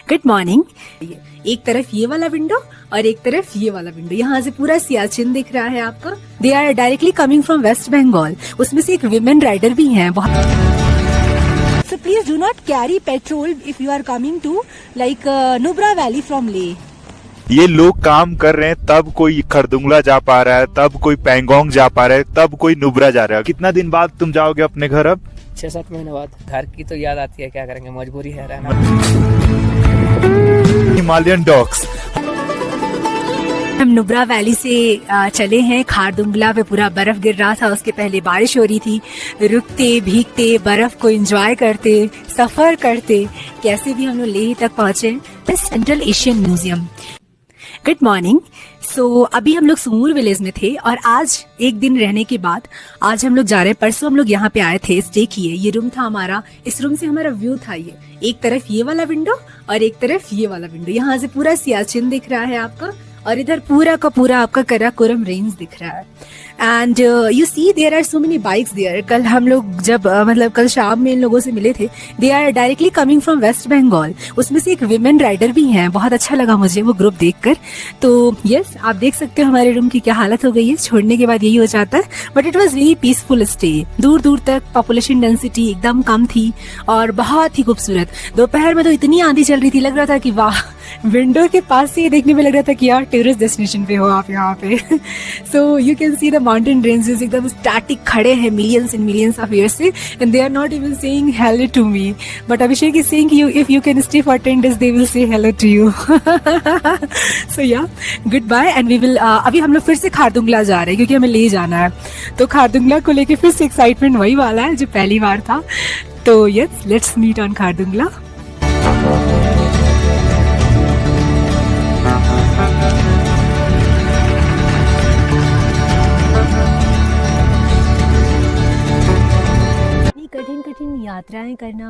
Good morning. एक तरफ ये वाला विंडो और एक तरफ ये वाला विंडो, यहाँ से पूरा सियाचिन दिख रहा है आपका। They are directly coming from West Bengal. उसमें से एक विमेन राइडर भी हैं बहुत। So please do not carry petrol if you are coming to like Nubra valley from Leh. ये लोग काम कर रहे हैं, तब कोई खरदुंगला जा पा रहा है, तब कोई पैंगोंग जा पा रहा है, तब कोई नुब्रा जा रहा है। कितना दिन बाद तुम जाओगे अपने घर? अब 6-7 महीने बाद। घर की तो याद आती है, क्या करेंगे, मजबूरी है रहना। Himalayan dogs. हम नुब्रा वैली से चले हैं। खारदुंगला पे पूरा बर्फ गिर रहा था, उसके पहले बारिश हो रही थी। रुकते भीगते बर्फ को एंजॉय करते सफर करते कैसे भी हम लोग लेह तक पहुंचे। Central Asian museum. Good morning. So अभी हम लोग सुमूर विलेज में थे और आज एक दिन रहने के बाद आज हम लोग जा रहे हैं। परसों हम लोग यहाँ पे आए थे, स्टे किए। ये रूम था हमारा, इस रूम से हमारा व्यू था ये। एक तरफ ये वाला विंडो और एक तरफ ये वाला विंडो, यहाँ से पूरा सियाचिन दिख रहा है आपका और इधर पूरा का पूरा आपका कराकोरम रेंज दिख रहा है। And you see there are so many bikes there. कल हम लोग जब मतलब कल शाम में इन लोगों से मिले थे, they are directly coming from West Bengal. उसमें से एक विमेन राइडर भी हैं। बहुत अच्छा लगा मुझे वो ग्रुप देखकर। तो यस, आप देख सकते हो हमारे रूम की क्या हालत हो गई है। छोड़ने के बाद यही हो जाता है, but it was very peaceful stay. दूर दूर तक पॉपुलेशन डेंसिटी एकदम कम थी और बहुत ही खूबसूरत। दोपहर में तो इतनी आंधी चल रही थी, लग रहा था कि वाह, विंडो के पास से ये देखने में लग रहा था कि यार टूरिस्ट डेस्टिनेशन पे हो आप यहाँ पे। So you can see the mountain ranges एकदम स्टैटिक खड़े हैं millions and millions of years से, and they are not even saying hello to me, but Abhishek is saying you if you can stay for 10 days they will say hello to you. So yeah good bye and we will. अभी हम लोग फिर से खारदुंगला जा रहे हैं क्योंकि हमें ले जाना है। तो खारदुंगला को लेके फिर से एक्साइटमेंट वही वाला है जो पहली बार था। तो yes, let's meet on Khardungla. कठिन यात्राएं करना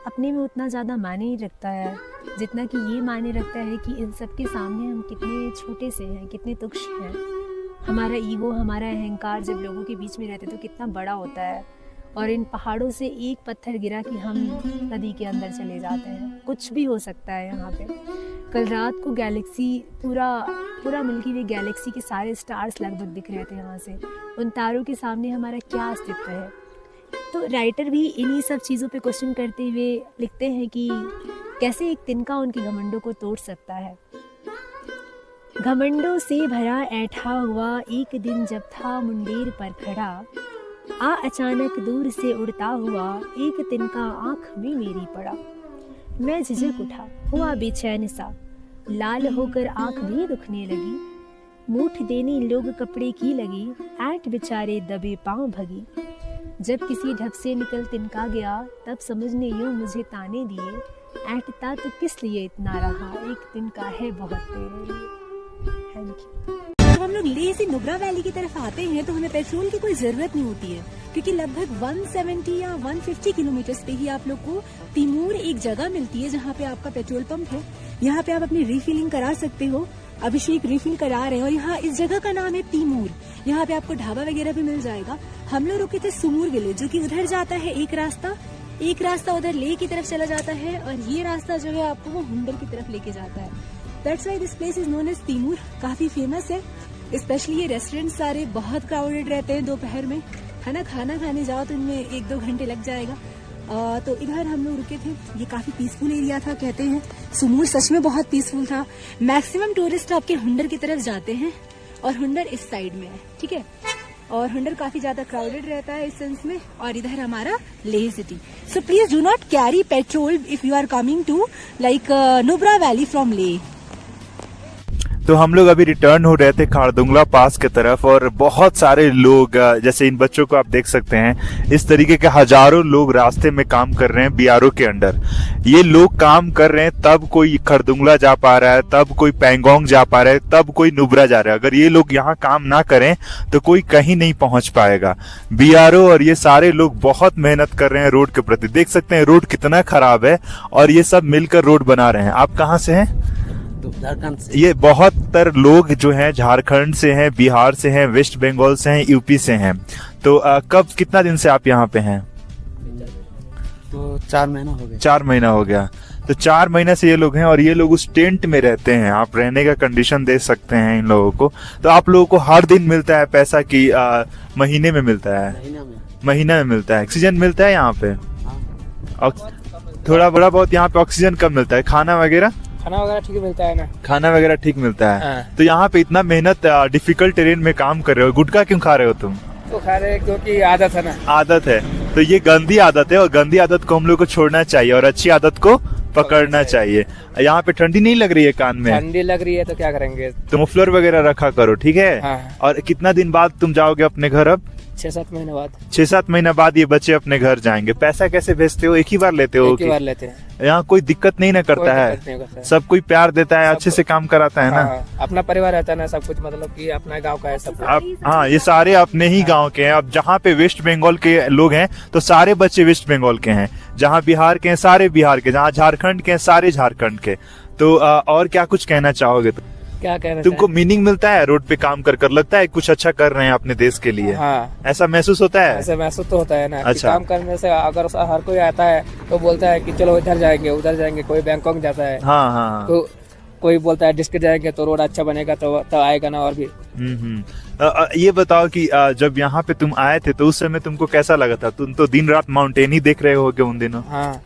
अपने में उतना ज़्यादा मायने नहीं रखता है जितना कि ये मायने रखता है कि इन सब के सामने हम कितने छोटे से हैं, कितने तुच्छ हैं। हमारा ईगो, हमारा अहंकार जब लोगों के बीच में रहते तो कितना बड़ा होता है। और इन पहाड़ों से एक पत्थर गिरा कि हम नदी के अंदर चले जाते हैं। कुछ भी हो सकता है यहाँ पे। कल रात को गैलेक्सी पूरा मिल्की वे गैलेक्सी के सारे स्टार्स लगभग दिख रहे थे यहाँ से। उन तारों के सामने हमारा क्या अस्तित्व है। तो राइटर भी इन्हीं सब चीज़ों पे क्वेश्चन करते हुए लिखते हैं कि कैसे एक तिनका उनके घमंडों को तोड़ सकता है। घमंडों से भरा ऐठा हुआ एक दिन जब था मुंडेर पर खड़ा, आ अचानक दूर से उड़ता हुआ एक तिनका आँख में मेरी पड़ा। मैं झिझक उठा, हुआ बेचैन सा, लाल होकर आँख भी दुखने लगी। मूठ देने लोग कपड़े की लगी, ऐंठ बेचारे दबे पाँव भगी। जब किसी ढब से निकल तिनका गया, तब समझने यूं मुझे ताने दिए, ऐंठता तो किस लिए इतना रहा, एक तिनका है बहुत तेरे लिए। Thank you. जब हम लोग लेह से नुब्रा वैली की तरफ आते हैं तो हमें पेट्रोल की कोई जरूरत नहीं होती है, क्योंकि लगभग 170 या 150 किलोमीटर पे ही आप लोग को तिमूर एक जगह मिलती है जहाँ पे आपका पेट्रोल पंप है। यहाँ पे आप अपनी रिफिलिंग करा सकते हो। अभिषेक रिफिल करा रहे हैं और यहाँ इस जगह का नाम है तिमूर। यहाँ पे आपको ढाबा वगैरह भी मिल जाएगा। हम लोग रुके थे सुमूर विलेज, जो कि उधर जाता है एक रास्ता उधर लेह की तरफ चला जाता है, और ये रास्ता जो है आपको वो हुंडर की तरफ लेके जाता है। That's why this place is known as Timur. काफी फेमस है, स्पेशली ये रेस्टोरेंट सारे बहुत क्राउडेड रहते हैं दोपहर में, है ना। खाना खाने जाओ तो इनमें 1-2 घंटे लग जाएगा। तो इधर हम लोग रुके थे। ये काफी पीसफुल एरिया था, कहते हैं सुमूर सच में बहुत पीसफुल था। मैक्सिमम टूरिस्ट आपके हुंडर की तरफ जाते हैं और हुंडर इस साइड में है, ठीक है। और हुंडर काफी ज्यादा क्राउडेड रहता है इस सेंस में। और इधर हमारा Leh city. So please do not carry petrol if you are coming to like Nubra valley from Leh. तो हम लोग अभी रिटर्न हो रहे थे खारदुंगला पास के तरफ, और बहुत सारे लोग, जैसे इन बच्चों को आप देख सकते हैं, इस तरीके के हजारों लोग रास्ते में काम कर रहे हैं बीआरओ के अंडर। ये लोग काम कर रहे हैं, तब कोई खरदुंगला जा पा रहा है, तब कोई पैंगोंग जा पा रहा है, तब कोई नुब्रा जा रहा है। अगर ये लोग यहाँ काम ना करें तो कोई कहीं नहीं पहुंच पाएगा। बीआरओ और ये सारे लोग बहुत मेहनत कर रहे हैं रोड के प्रति। देख सकते हैं रोड कितना खराब है, और ये सब मिलकर रोड बना रहे हैं। आप कहाँ से हैं? झारखंड से। ये बहुत लोग जो हैं झारखंड से हैं, बिहार से हैं, वेस्ट बंगाल से हैं, यूपी से हैं। तो कब कितना दिन से आप यहाँ पे हैं? तो 4 महीना हो गया। 4 महीना हो गया। तो 4 महीने से ये लोग हैं और ये लोग उस टेंट में रहते हैं। आप रहने का कंडीशन दे सकते हैं इन लोगों को। तो आप लोगों को हर दिन मिलता है पैसा कि महीने में मिलता है? महीना में मिलता है। ऑक्सीजन मिलता है यहाँ पे? थोड़ा बड़ा बहुत यहाँ पे ऑक्सीजन कब मिलता है? खाना वगैरह ठीक मिलता है ना? खाना वगैरह ठीक मिलता है। हाँ। तो यहाँ पे इतना मेहनत डिफिकल्ट टेरेन में काम कर रहे हो, गुटखा क्यों खा रहे हो तुम? तो खा रहे क्योंकि आदत है ना। आदत है। तो ये गंदी आदत है और गंदी आदत को हम लोग को छोड़ना चाहिए और अच्छी आदत को पकड़ना चाहिए। यहाँ पे ठंडी नहीं लग रही है कान में? ठंडी लग रही है तो क्या करेंगे? तो मफलर वगैरह रखा करो, ठीक है? हाँ। और कितना दिन बाद तुम जाओगे अपने घर? अब 6-7 महीने बाद। 6-7 महीने बाद ये बच्चे अपने घर जाएंगे। पैसा कैसे भेजते हो? एक ही बार लेते हो? एक ही बार लेते हैं। यहाँ कोई दिक्कत नहीं ना करता है? सब कोई प्यार देता है, अच्छे से काम कराता है ना? हाँ, अपना परिवार रहता है ना, सब कुछ मतलब कि अपना गांव का है सब कुछ। अब हाँ, ये सारे अपने ही गांव के हैं। अब जहाँ पे वेस्ट बंगाल के लोग हैं तो सारे बच्चे वेस्ट बंगाल के हैं, जहाँ बिहार के हैं सारे बिहार के, जहाँ झारखंड के हैं सारे झारखंड के। तो और क्या कुछ कहना चाहोगे? क्या कहना तुमको मीनिंग मिलता है रोड पे काम कर लगता है कुछ अच्छा कर रहे हैं अपने देश के लिए? हाँ। ऐसा महसूस होता है? ऐसा महसूस तो होता है ना। अच्छा। काम करने से अगर हर कोई आता है तो बोलता है कि चलो इधर जाएंगे उधर जाएंगे। कोई बैंकॉक जाता है, हाँ हाँ, तो कोई बोलता है डिस्ट्रिक्ट जाएंगे तो रोड अच्छा बनेगा तो आएगा ना। और भी ये बताओ कि जब यहाँ पे तुम आए थे तो उस समय तुमको कैसा लगा था? तुम तो दिन रात माउंटेन ही देख रहे होगे उन दिनों। हाँ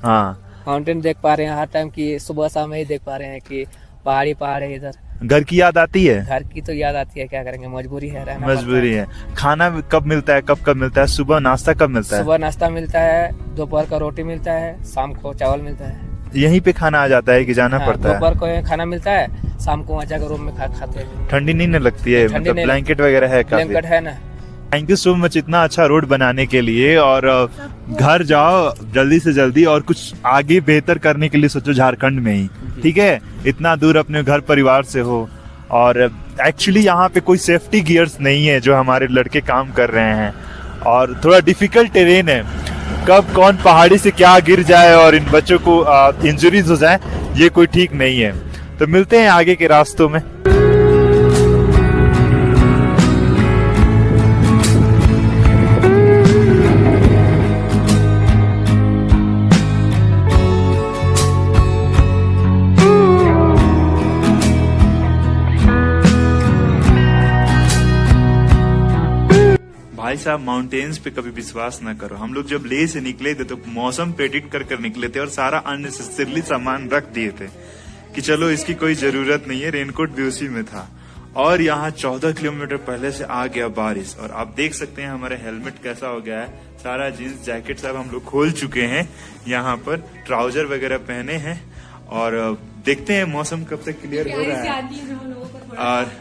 हाँ, माउंटेन देख पा रहे हैं हर टाइम की, सुबह शाम ही देख पा रहे हैं कि पहाड़ है इधर। घर की याद आती है? घर की तो याद आती है, क्या करेंगे, मजबूरी है, रहना मजबूरी है। खाना कब मिलता है? कब मिलता है? सुबह नाश्ता कब मिलता है? सुबह नाश्ता मिलता है, दोपहर का रोटी मिलता है, शाम को चावल मिलता है। यहीं पे खाना आ जाता है कि जाना पड़ता है? दोपहर को खाना मिलता है, शाम को वहाँ जाकर रूम में खाते हैं। ठंडी नहीं न लगती है? मतलब ब्लैंकेट वगैरह है? ब्लैंकेट है ना। थैंक यू सो मच इतना अच्छा रोड बनाने के लिए। और घर जाओ जल्दी से जल्दी और कुछ आगे बेहतर करने के लिए सोचो झारखंड में ही, ठीक है? इतना दूर अपने घर परिवार से हो और एक्चुअली यहाँ पे कोई सेफ्टी गियर्स नहीं है जो हमारे लड़के काम कर रहे हैं और थोड़ा डिफिकल्ट टेरेन है। कब कौन पहाड़ी से क्या गिर जाए और इन बच्चों को इंजरीज हो जाए ये कोई ठीक नहीं है। तो मिलते हैं आगे के रास्तों में। भाई साहब, माउंटेन्स पे कभी विश्वास ना करो। हम लोग जब लेह से निकले थे तो मौसम प्रेडिक्ट कर निकले थे और सारा अननेसेसरीली सामान रख दिए थे कि चलो इसकी कोई जरूरत नहीं है, रेनकोट भी उसी में था। और यहाँ 14 किलोमीटर पहले से आ गया बारिश और आप देख सकते हैं हमारा हेलमेट कैसा हो गया है। सारा जींस जैकेट सब हम लोग खोल चुके हैं, यहाँ पर ट्राउजर वगैरह पहने हैं और देखते हैं मौसम कब तक क्लियर हो रहा है। और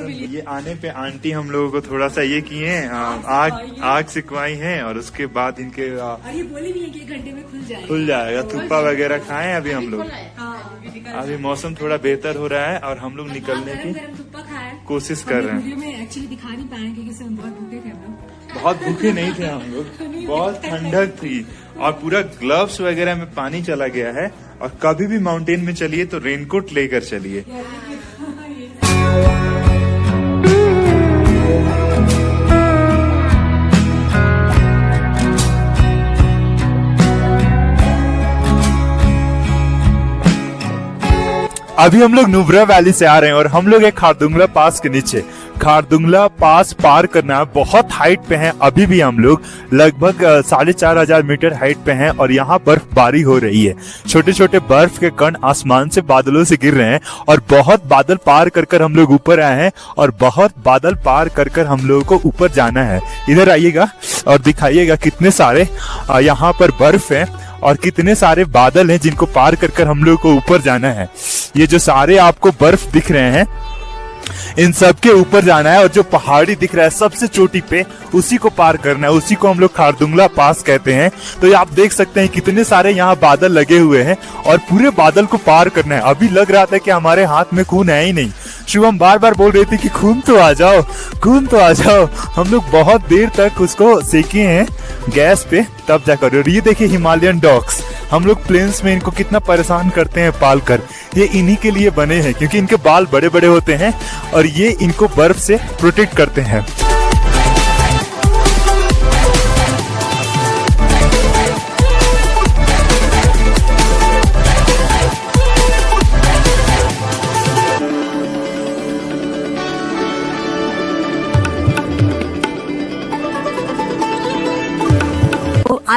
ये आने पे आंटी हम लोगों को थोड़ा सा ये किए आग सिकवाई है और उसके बाद इनके ये बोली नहीं है कि 1 घंटे में खुल जाएगा। थुप्पा वगैरह खाएं अभी हम लोग। अभी मौसम थोड़ा बेहतर हो रहा है और हम लोग निकलने की कोशिश कर रहे हैं। एक्चुअली दिखा नहीं पाए क्योंकि हम बहुत भूखे थे। बहुत भूखे नहीं थे हम लोग, बहुत ठंडक थी और पूरा ग्लव्स वगैरह में पानी चला गया है। और कभी भी माउंटेन में चलिए तो रेनकोट लेकर चलिए। अभी हम लोग नुब्रा वैली से आ रहे हैं और हम लोग एक खारदुंगला पास के नीचे। खारदुंगला पास पार करना बहुत हाइट पे है। अभी भी हम लोग लगभग 4,500 मीटर हाइट पे हैं और यहाँ बर्फबारी हो रही है। छोटे छोटे बर्फ के कण आसमान से बादलों से गिर रहे हैं और बहुत बादल पार कर हम लोग ऊपर आए हैं और बहुत बादल पार कर हम लोगों को ऊपर जाना है। इधर आइएगा और दिखाइएगा कितने सारे यहाँ पर बर्फ है और कितने सारे बादल हैं जिनको पार कर हम लोग को ऊपर जाना है। ये जो सारे आपको बर्फ दिख रहे हैं इन सब के ऊपर जाना है और जो पहाड़ी दिख रहा है सबसे चोटी पे उसी को पार करना है। उसी को हम लोग खारदुंगला पास कहते हैं। तो ये आप देख सकते हैं कितने सारे यहाँ बादल लगे हुए हैं और पूरे बादल को पार करना है। अभी लग रहा था कि हमारे हाथ में खून है ही नहीं। शुभम बार बार बोल रही थी कि खून तो आ जाओ, खून तो आ जाओ। हम लोग बहुत देर तक उसको सेके हैं गैस पे तब जाकर। और ये देखिए हिमालयन डॉग्स, हम लोग प्लेन्स में इनको कितना परेशान करते हैं पाल कर। ये इन्हीं के लिए बने हैं क्योंकि इनके बाल बड़े बड़े होते हैं और ये इनको बर्फ से प्रोटेक्ट करते हैं।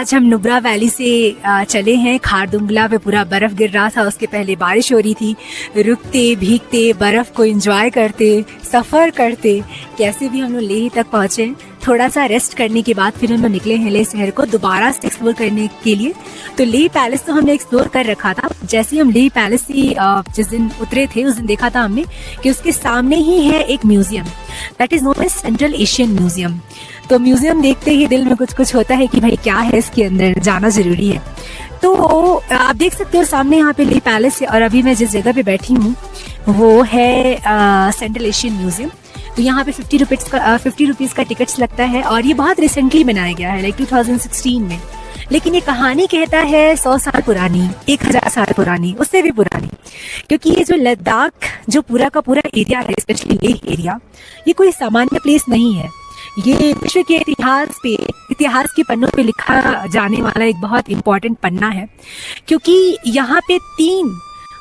आज हम नुब्रा वैली से चले हैं खारदुंगला पे। पूरा बर्फ गिर रहा था, उसके पहले बारिश हो रही थी। रुकते भीगते बर्फ को एंजॉय करते सफर करते कैसे भी हम लोग लेह तक पहुंचे। थोड़ा सा रेस्ट करने के बाद फिर हम लोग निकले हैं लेह शहर को दोबारा से एक्सप्लोर करने के लिए। तो लेह पैलेस तो हमने एक्सप्लोर कर रखा था। जैसे हम लेह पैलेस से जिस दिन उतरे थे उस दिन देखा था हमने कि उसके सामने ही है एक museum, that is known as Central Asian museum. तो म्यूजियम देखते ही दिल में कुछ कुछ होता है कि भाई क्या है इसके अंदर, जाना जरूरी है। तो आप देख सकते हो सामने यहाँ पे लेह पैलेस है और अभी मैं जिस जगह पे बैठी हूँ वो है सेंट्रल एशियन म्यूजियम। तो यहाँ पे 50 रुपीज़ का टिकट्स लगता है और ये बहुत रिसेंटली बनाया गया है, लाइक 2016 में। लेकिन ये कहानी कहता है 100 साल पुरानी, 1000 साल पुरानी, उससे भी पुरानी। क्योंकि ये जो लद्दाख जो पूरा का पूरा एरिया है, स्पेशली लेह एरिया, ये कोई सामान्य प्लेस नहीं है। ये विश्व के इतिहास के पन्नों पे लिखा जाने वाला एक बहुत इम्पोर्टेंट पन्ना है। क्योंकि यहाँ पे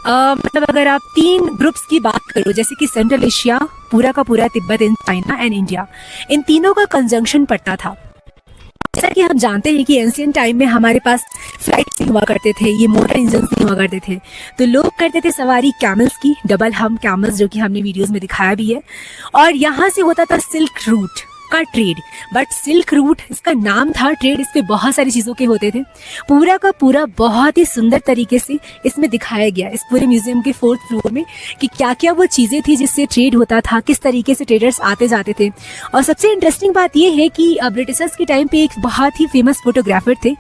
मतलब अगर आप 3 ग्रुप्स की बात करो, जैसे कि सेंट्रल एशिया, पूरा का पूरा Tibet and China and India, इन तीनों का कंजंक्शन पड़ता था। जैसा कि हम जानते हैं कि एंशिएंट टाइम में हमारे पास फ्लाइट्स हुआ करते थे, ये मोटर इंजन नहीं हुआ करते थे। तो लोग करते थे सवारी कैमल्स की, डबल हम कैमल्स, जो कि हमने वीडियोस में दिखाया भी है। और यहाँ से होता था सिल्क रूट का ट्रेड। बट सिल्क रूट इसका नाम था, ट्रेड इस पे बहुत सारी चीज़ों के होते थे। पूरा का पूरा बहुत ही सुंदर तरीके से इसमें दिखाया गया इस पूरे म्यूजियम के 4th फ्लोर में कि क्या क्या वो चीज़ें थी जिससे ट्रेड होता था, किस तरीके से ट्रेडर्स आते जाते थे। और सबसे इंटरेस्टिंग बात ये है कि ब्रिटिशर्स के टाइम पे एक बहुत ही फेमस फोटोग्राफर थे,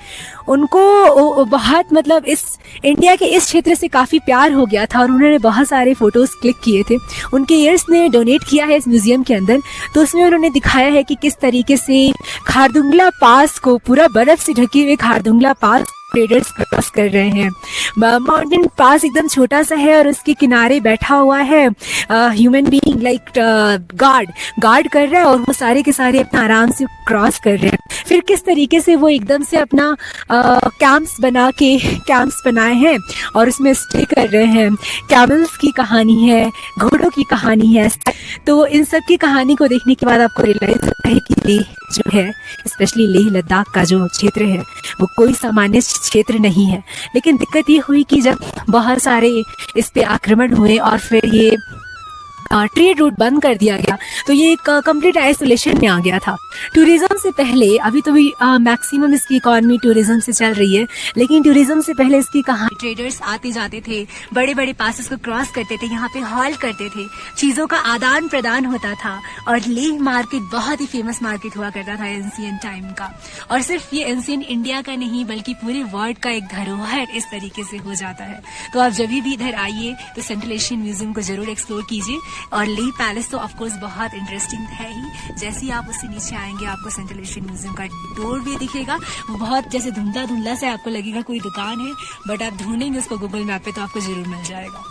उनको बहुत मतलब इस इंडिया के इस क्षेत्र से काफ़ी प्यार हो गया था और उन्होंने बहुत सारे फोटोज क्लिक किए थे। उनके ईयर्स ने डोनेट किया है इस म्यूजियम के अंदर। तो उसमें उन्होंने दिखाया है कि किस तरीके से खारदुंगला पास को, पूरा बर्फ से ढके हुए खारदुंगला पास ट्रेडर्स क्रॉस कर रहे हैं। माउंटेन पास एकदम छोटा सा है और उसके किनारे बैठा हुआ है ह्यूमन बीइंग, लाइक गार्ड कर रहा है और वो सारे के सारे अपना आराम से क्रॉस कर रहे हैं। फिर किस तरीके से वो एकदम से अपना कैंप्स बनाए हैं और उसमें स्टे कर रहे हैं। कैमल्स की कहानी है, घोड़ों की कहानी है। तो इन सब की कहानी को देखने के बाद आपको रियलाइज होता है कि लेह जो है, स्पेशली लेह लद्दाख का जो क्षेत्र है, वो कोई सामान्य क्षेत्र नहीं है। लेकिन दिक्कत ये हुई कि जब बहुत सारे इस पे आक्रमण हुए और फिर ये ट्रेड रूट बंद कर दिया गया, तो ये एक कंप्लीट आइसोलेशन में आ गया था। टूरिज्म से पहले, अभी तो भी मैक्सिमम इसकी इकॉनमी टूरिज्म से चल रही है, लेकिन टूरिज्म से पहले इसकी कहानी, ट्रेडर्स आते जाते थे, बड़े बड़े पासेस को क्रॉस करते थे, यहाँ पे हॉल करते थे, चीज़ों का आदान प्रदान होता था। और लेह मार्केट बहुत ही फेमस मार्केट हुआ करता था एंशिएंट टाइम का। और सिर्फ ये एंशिएंट इंडिया का नहीं बल्कि पूरे वर्ल्ड का एक धरोहर इस तरीके से हो जाता है। तो आप जब भी इधर आइए तो सेंट्रल एशियन म्यूजियम को जरूर एक्सप्लोर कीजिए। और लेह पैलेस तो ऑफ कोर्स बहुत इंटरेस्टिंग है ही। जैसे ही आप उससे नीचे आएंगे आपको सेंट्रल एशियन म्यूजियम का डोर भी दिखेगा। वो बहुत जैसे धुंधला धुंधला से आपको लगेगा कोई दुकान है, बट आप ढूंढेंगे उसको गूगल मैप पे तो आपको जरूर मिल जाएगा।